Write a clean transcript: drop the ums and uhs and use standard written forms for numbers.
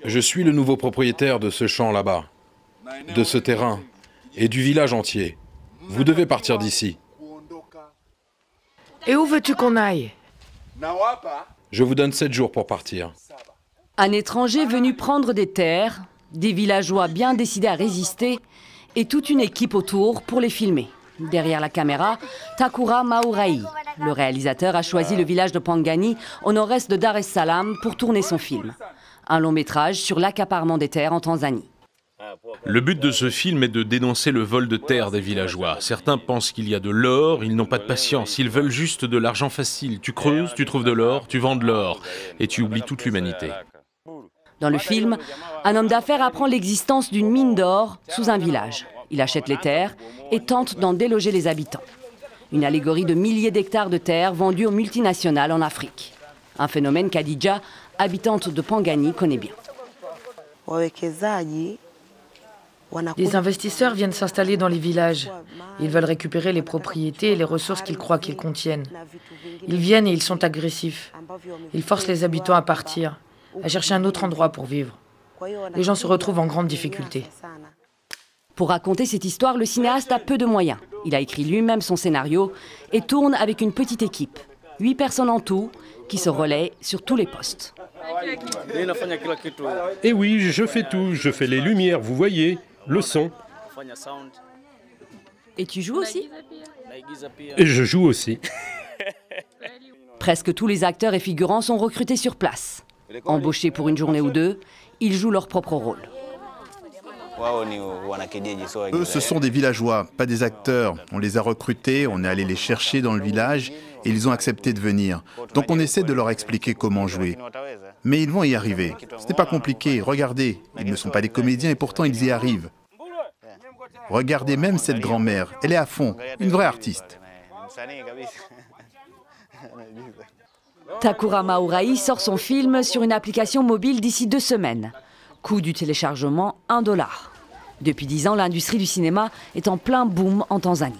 Je suis le nouveau propriétaire de ce champ là-bas, de ce terrain et du village entier. Vous devez partir d'ici. Et où veux-tu qu'on aille? Je vous donne 7 jours pour partir. Un étranger venu prendre des terres, des villageois bien décidés à résister et toute une équipe autour pour les filmer. Derrière la caméra, Takura Mauraï. Le réalisateur a choisi le village de Pangani, au nord-est de Dar es Salaam, pour tourner son film. Un long métrage sur l'accaparement des terres en Tanzanie. Le but de ce film est de dénoncer le vol de terre des villageois. Certains pensent qu'il y a de l'or, ils n'ont pas de patience, ils veulent juste de l'argent facile. Tu creuses, tu trouves de l'or, tu vends de l'or, et tu oublies toute l'humanité. Dans le film, un homme d'affaires apprend l'existence d'une mine d'or sous un village. Il achète les terres et tente d'en déloger les habitants. Une allégorie de milliers d'hectares de terres vendus aux multinationales en Afrique. Un phénomène qu'Adija, habitante de Pangani, connaît bien. Les investisseurs viennent s'installer dans les villages. Ils veulent récupérer les propriétés et les ressources qu'ils croient qu'ils contiennent. Ils viennent et ils sont agressifs. Ils forcent les habitants à partir, à chercher un autre endroit pour vivre. Les gens se retrouvent en grande difficulté. Pour raconter cette histoire, le cinéaste a peu de moyens. Il a écrit lui-même son scénario et tourne avec une petite équipe. 8 personnes en tout qui se relaient sur tous les postes. Et oui, je fais tout. Je fais les lumières, vous voyez, le son. Et tu joues aussi? Et je joue aussi. Presque tous les acteurs et figurants sont recrutés sur place. Embauchés pour une journée ou deux, ils jouent leur propre rôle. Eux, ce sont des villageois, pas des acteurs. On les a recrutés, on est allé les chercher dans le village et ils ont accepté de venir. Donc on essaie de leur expliquer comment jouer. Mais ils vont y arriver. Ce n'est pas compliqué, regardez. Ils ne sont pas des comédiens et pourtant ils y arrivent. Regardez même cette grand-mère, elle est à fond, une vraie artiste. Takura Mauraï sort son film sur une application mobile d'ici 2 semaines. Coût du téléchargement, $1. Depuis 10 ans, l'industrie du cinéma est en plein boom en Tanzanie.